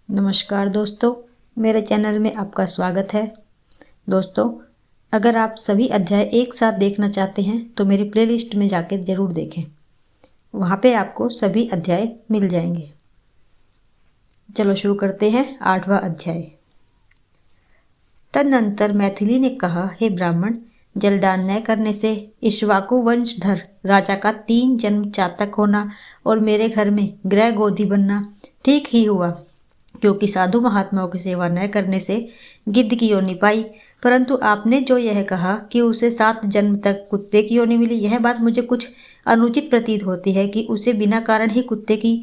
नमस्कार दोस्तों, मेरे चैनल में आपका स्वागत है। दोस्तों, अगर आप सभी अध्याय एक साथ देखना चाहते हैं तो मेरी प्लेलिस्ट में जाकर ज़रूर देखें। वहाँ पे आपको सभी अध्याय मिल जाएंगे। चलो शुरू करते हैं 8वां अध्याय। तदनंतर मैथिली ने कहा, हे ब्राह्मण, जलदान न करने से इक्ष्वाकु वंशधर राजा का 3 जन्म चातक होना और मेरे घर में गृह गोधी बनना ठीक ही हुआ, क्योंकि साधु महात्माओं की सेवा न करने से गिद्ध की योनि पाई। परंतु आपने जो यह कहा कि उसे 7 जन्म तक कुत्ते की योनि मिली, यह बात मुझे कुछ अनुचित प्रतीत होती है कि उसे बिना कारण ही कुत्ते की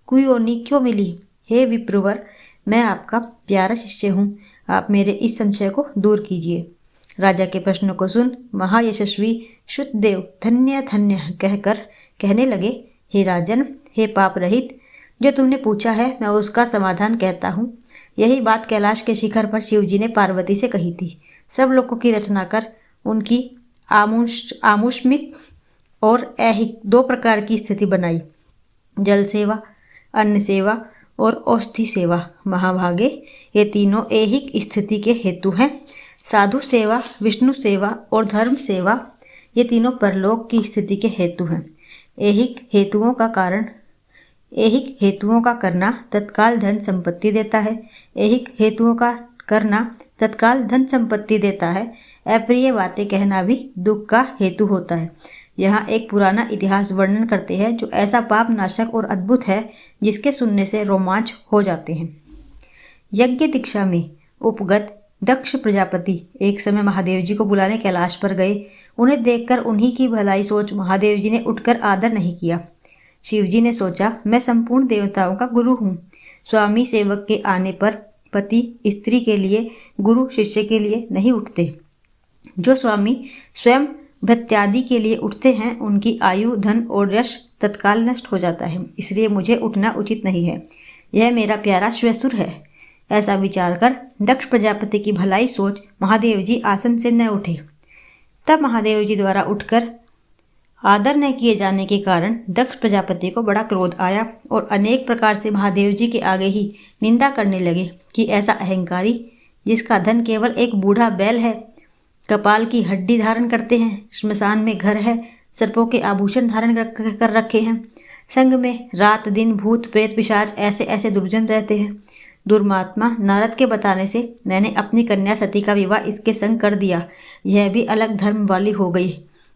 कुयोनि क्यों मिली। हे विप्रवर, मैं आपका प्यारा शिष्य हूँ, आप मेरे इस संशय को दूर कीजिए। राजा के प्रश्न को सुन महायशस्वी शुद्धदेव धन्य धन्य कहकर कहने लगे, हे राजन, हे पाप रहित, जो तुमने पूछा है मैं उसका समाधान कहता हूँ। यही बात कैलाश के शिखर पर शिवजी ने पार्वती से कही थी। सब लोगों की रचना कर उनकी आमुष्मिक और ऐहिक 2 प्रकार की स्थिति बनाई, जल सेवा, अन्न सेवा और औषधि सेवा। महाभागे, ये तीनों ऐहिक स्थिति के हेतु हैं। साधु सेवा, विष्णु सेवा और धर्म सेवा, ये तीनों परलोक की स्थिति के हेतु हैं। ऐहिक हेतुओं का करना तत्काल धन संपत्ति देता है। ऐहिक हेतुओं का करना तत्काल धन संपत्ति देता है। अप्रिय बातें कहना भी दुख का हेतु होता है। यहाँ एक पुराना इतिहास वर्णन करते हैं जो ऐसा पाप नाशक और अद्भुत है जिसके सुनने से रोमांच हो जाते हैं। यज्ञ दीक्षा में उपगत दक्ष प्रजापति एक समय महादेव जी को बुलाने कैलाश पर गए। उन्हें देखकर उन्हीं की भलाई सोच महादेव जी ने उठकर आदर नहीं किया। शिवजी ने सोचा, मैं संपूर्ण देवताओं का गुरु हूँ। स्वामी सेवक के आने पर पति स्त्री के लिए, गुरु शिष्य के लिए नहीं उठते। जो स्वामी स्वयं भृत्यादि के लिए उठते हैं उनकी आयु, धन और यश तत्काल नष्ट हो जाता है, इसलिए मुझे उठना उचित नहीं है। यह मेरा प्यारा श्वसुर है। ऐसा विचार कर दक्ष प्रजापति की भलाई सोच महादेव जी आसन से न उठे। तब महादेव जी द्वारा उठकर आदर न किए जाने के कारण दक्ष प्रजापति को बड़ा क्रोध आया और अनेक प्रकार से महादेव जी के आगे ही निंदा करने लगे कि ऐसा अहंकारी, जिसका धन केवल एक बूढ़ा बैल है, कपाल की हड्डी धारण करते हैं, श्मशान में घर है, सर्पों के आभूषण धारण कर रखे हैं, संग में रात दिन भूत प्रेत पिशाच ऐसे ऐसे दुर्जन रहते हैं। दुर्मात्मा, नारद के बताने से मैंने अपनी कन्या सती का विवाह इसके संग कर दिया। यह भी अलग धर्म वाली हो गई।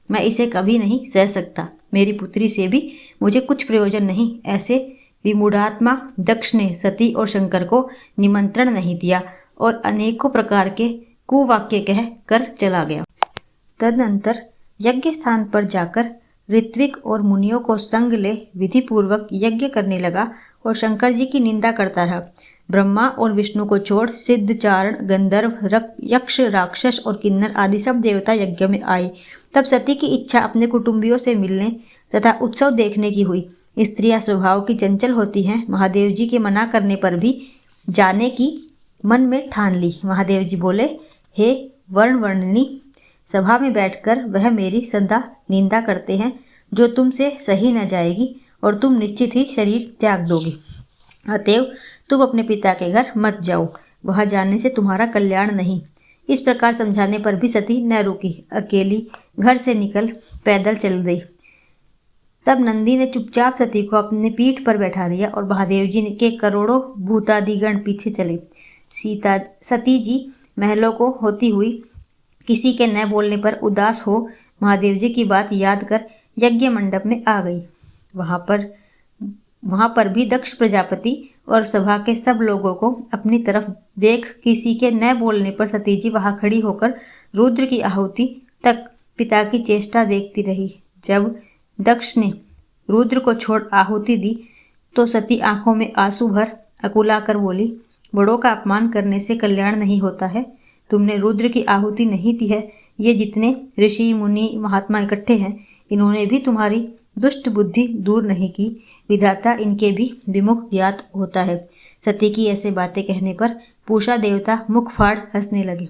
मैं इसे कभी नहीं सह सकता। मेरी पुत्री से भी मुझे कुछ प्रयोजन नहीं। ऐसे विमूढ़ात्मा दक्ष ने सती और शंकर को निमंत्रण नहीं दिया और अनेकों प्रकार के कुवाक्य कह कर चला गया। तदनंतर यज्ञ स्थान पर जाकर ऋत्विक और मुनियों को संग ले विधि पूर्वक यज्ञ करने लगा और शंकर जी की निंदा करता रहा। ब्रह्मा और विष्णु को छोड़ सिद्ध, चारण, गंधर्व, यक्ष, राक्षस और किन्नर आदि सब देवता यज्ञ में आए। तब सती की इच्छा अपने कुटुंबियों से मिलने तथा उत्सव देखने की हुई। स्त्रियां स्वभाव की चंचल होती हैं। महादेव जी के मना करने पर भी जाने की मन में ठान ली। महादेव जी बोले, हे वर्णवर्णिनी, सभा में बैठकर वह मेरी सदा निंदा करते हैं जो तुमसे सही न जाएगी और तुम निश्चित ही शरीर त्याग दोगे। अतएव तुम अपने पिता के घर मत जाओ, वहां जाने से तुम्हारा कल्याण नहीं। इस प्रकार समझाने पर भी सती न रुकी, अकेली घर से निकल पैदल चल गई। तब नंदी ने चुपचाप सती को अपने पीठ पर बैठा लिया और महादेव जी के करोड़ों भूतादिगण पीछे चले। सती जी महलों को होती हुई किसी के न बोलने पर उदास हो महादेव जी की बात याद कर यज्ञ मंडप में आ गई। वहां पर भी दक्ष प्रजापति और सभा के सब लोगों को अपनी तरफ देख किसी के न बोलने पर सती जी वहां खड़ी होकर रुद्र की आहुति तक पिता की चेष्टा देखती रही। जब दक्ष ने रुद्र को छोड़ आहुति दी तो सती आंखों में आंसू भर अकुलाकर बोली, बड़ों का अपमान करने से कल्याण नहीं होता है। तुमने रुद्र की आहुति नहीं दी है। ये जितने ऋषि मुनि महात्मा इकट्ठे हैं, इन्होंने भी तुम्हारी दुष्ट बुद्धि दूर नहीं की। विधाता इनके भी विमुख ज्ञात होता है। सती की ऐसे बातें कहने पर पूषा देवता मुख फाड़ हंसने लगे।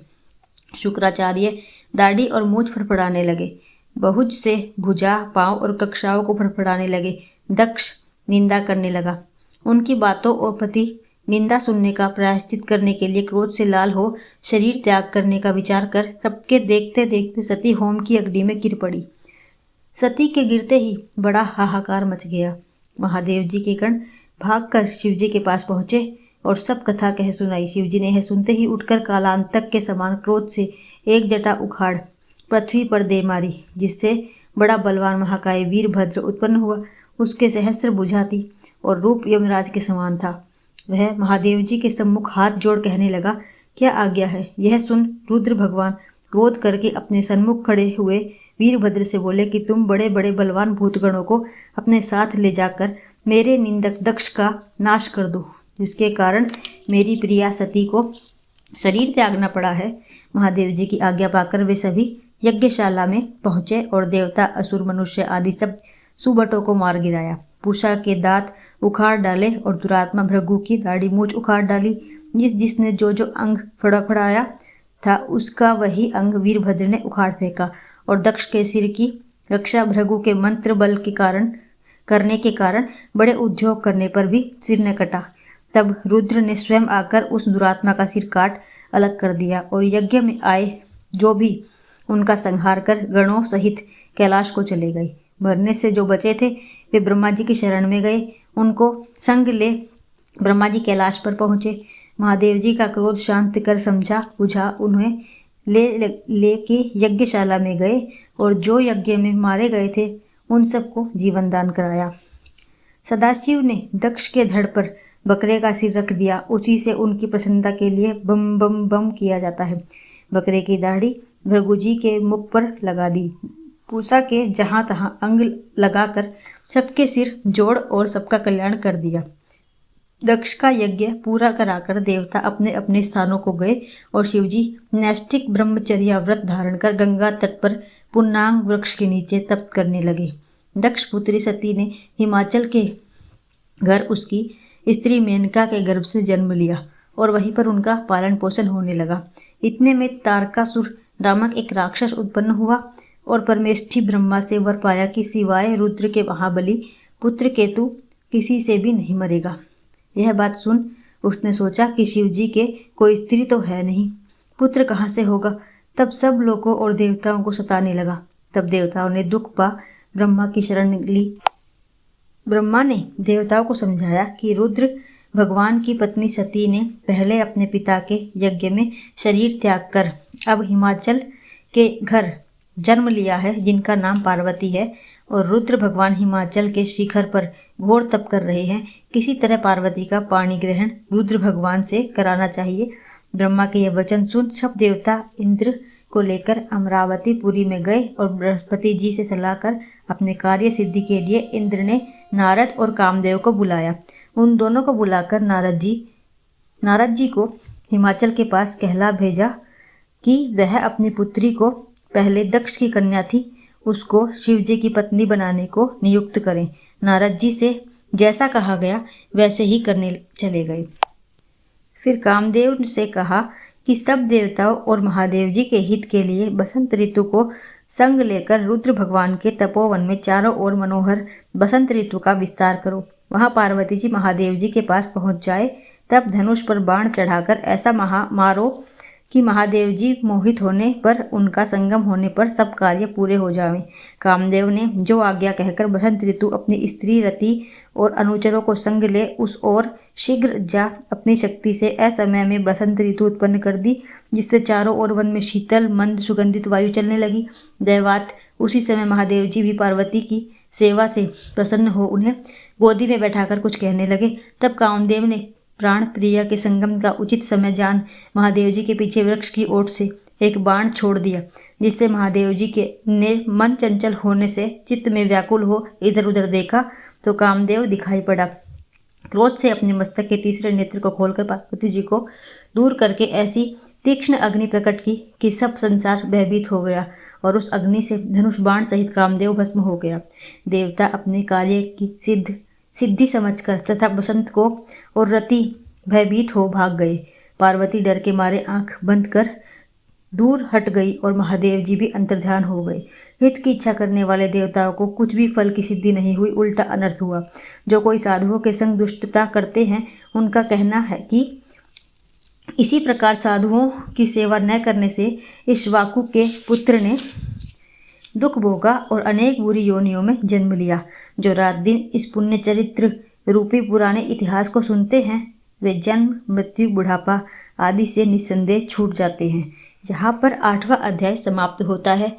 शुक्राचार्य दाढ़ी और मूछ फड़फड़ाने लगे। बहुज से भुजा, पांव और कक्षाओं को फड़फड़ाने लगे। दक्ष निंदा करने लगा। उनकी बातों और प्रति निंदा सुनने का प्रायश्चित करने के लिए क्रोध से लाल हो शरीर त्याग करने का विचार कर सबके देखते देखते सती होम की अग्नि में गिर पड़ी। सती के गिरते ही बड़ा हाहाकार मच गया। महादेव जी के गण भागकर शिव जी के पास पहुंचे और सब कथा कह सुनाई। शिव जी ने यह सुनते ही उठकर कालांतक के समान क्रोध से एक जटा उखाड़ पृथ्वी पर दे मारी, जिससे बड़ा बलवान महाकाय वीरभद्र उत्पन्न हुआ। उसके सहस्र भुजा थी और रूप यमराज के समान था। वह महादेव जी के सम्मुख हाथ जोड़ कहने लगा, क्या आज्ञा है। यह सुन रुद्र भगवान क्रोध करके अपने सन्मुख खड़े हुए वीरभद्र से बोले कि तुम बड़े बड़े बलवान भूतगणों को अपने साथ ले जाकर मेरे निंदक दक्ष का नाश कर दो, जिसके कारण मेरी प्रिया सती को शरीर त्यागना पड़ा है। महादेव जी की आज्ञा पाकर वे सभी यज्ञशाला में पहुंचे और देवता असुर मनुष्य आदि सब सुबटों को मार गिराया। पूषा के दांत उखाड़ डाले और दुरात्मा भृगु की दाढ़ी मूछ उखाड़ डाली। जिसने जो जो अंग फड़फड़ाया था उसका वही अंग वीरभद्र ने उखाड़ फेंका और दक्ष के सिर की रक्षा भृगु के मंत्र बल के कारण करने के कारण बड़े उद्योग करने पर भी सिर न कटा। तब रुद्र ने स्वयं आकर उस दुरात्मा का सिर काट अलग कर दिया और यज्ञ में आए जो भी उनका संहार कर गणों सहित कैलाश को चले गए। मरने से जो बचे थे वे ब्रह्मा जी की शरण में गए। उनको संग ले ब्रह्मा जी कैलाश पर पहुँचे। महादेव जी का क्रोध शांत कर समझा बुझा उन्हें ले के यज्ञशाला में गए और जो यज्ञ में मारे गए थे उन सबको जीवन दान कराया। सदाशिव ने दक्ष के धड़ पर बकरे का सिर रख दिया। उसी से उनकी प्रसन्नता के लिए बम बम बम किया जाता है। बकरे की दाढ़ी भृगु जी के मुख पर लगा दी। पूषा के जहाँ तहाँ अंग लगाकर सबके सिर जोड़ और सबका कल्याण कर दिया। दक्ष का यज्ञ पूरा कराकर देवता अपने अपने स्थानों को गए और शिवजी नैष्ठिक ब्रह्मचर्या व्रत धारण कर गंगा तट पर पुन्नांग वृक्ष के नीचे तप करने लगे। दक्ष पुत्री सती ने हिमाचल के घर उसकी स्त्री मेनका के गर्भ से जन्म लिया और वहीं पर उनका पालन पोषण होने लगा। इतने में तारकासुर नामक एक राक्षस उत्पन्न हुआ और परमेष्ठी ब्रह्मा से वर पाया कि सिवाय रुद्र के महाबली पुत्र केतु किसी से भी नहीं मरेगा। यह बात सुन उसने सोचा कि शिव जी के कोई स्त्री तो है नहीं, पुत्र कहाँ से होगा। तब सब लोगों और देवताओं को सताने लगा। तब देवताओं ने दुख पा ब्रह्मा की शरण ली। ब्रह्मा ने देवताओं को समझाया कि रुद्र भगवान की पत्नी सती ने पहले अपने पिता के यज्ञ में शरीर त्याग कर अब हिमाचल के घर जन्म लिया है, जिनका नाम पार्वती है, और रुद्र भगवान हिमाचल के शिखर पर घोर तप कर रहे हैं। किसी तरह पार्वती का पाणी ग्रहण रुद्र भगवान से कराना चाहिए। ब्रह्मा के यह वचन सुन सब देवता इंद्र को लेकर अमरावतीपुरी में गए और बृहस्पति जी से सलाह कर अपने कार्य सिद्धि के लिए इंद्र ने नारद और कामदेव को बुलाया। उन दोनों को बुलाकर नारद जी को हिमाचल के पास कहला भेजा कि वह अपनी पुत्री को, पहले दक्ष की कन्या थी, उसको शिव जी की पत्नी बनाने को नियुक्त करें। नारद जी से जैसा कहा गया वैसे ही करने चले गए। फिर कामदेव से कहा कि सब देवताओं और महादेव जी के हित के लिए बसंत ऋतु को संग लेकर रुद्र भगवान के तपोवन में चारों ओर मनोहर बसंत ऋतु का विस्तार करो। वहाँ पार्वती जी महादेव जी के पास पहुँच जाए, तब धनुष पर बाण चढ़ाकर ऐसा मारो कि महादेव जी मोहित होने पर, उनका संगम होने पर सब कार्य पूरे हो जावें। कामदेव ने जो आज्ञा कहकर बसंत ऋतु अपनी स्त्री रति और अनुचरों को संग ले उस ओर शीघ्र जा अपनी शक्ति से असमय में बसंत ऋतु उत्पन्न कर दी, जिससे चारों ओर वन में शीतल मंद सुगंधित वायु चलने लगी। दैवात उसी समय महादेव जी भी पार्वती की सेवा से प्रसन्न हो उन्हें गोदी में बैठाकर कुछ कहने लगे। तब कामदेव ने प्राण प्रिया के संगम का उचित समय जान महादेव जी के पीछे वृक्ष की ओट से एक बाण छोड़ दिया, जिससे महादेव जी के ने मन चंचल होने से चित्त में व्याकुल हो इधर उधर देखा तो कामदेव दिखाई पड़ा। क्रोध से अपने मस्तक के तीसरे नेत्र को खोलकर पार्वती जी को दूर करके ऐसी तीक्ष्ण अग्नि प्रकट की कि सब संसार भयभीत हो गया और उस अग्नि से धनुष बाण सहित कामदेव भस्म हो गया। देवता अपने कार्य की सिद्धि समझकर तथा बसंत को और रति भयभीत हो भाग गए। पार्वती डर के मारे आंख बंद कर दूर हट गई और महादेव जी भी अंतर्ध्यान हो गए। हित की इच्छा करने वाले देवताओं को कुछ भी फल की सिद्धि नहीं हुई, उल्टा अनर्थ हुआ। जो कोई साधुओं के संग दुष्टता करते हैं, उनका कहना है कि इसी प्रकार साधुओं की सेवा न करने से इक्ष्वाकु के पुत्र ने दुख भोगा और अनेक बुरी योनियों में जन्म लिया। जो रात दिन इस पुण्य चरित्र रूपी पुराने इतिहास को सुनते हैं, वे जन्म, मृत्यु, बुढ़ापा आदि से निस्संदेह छूट जाते हैं। यहाँ पर 8वां अध्याय समाप्त होता है।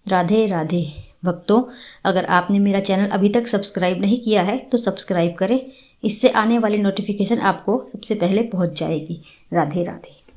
राधे राधे भक्तों, अगर आपने मेरा चैनल अभी तक सब्सक्राइब नहीं किया है तो सब्सक्राइब करें। इससे आने वाली नोटिफिकेशन आपको सबसे पहले पहुँच जाएगी। राधे राधे।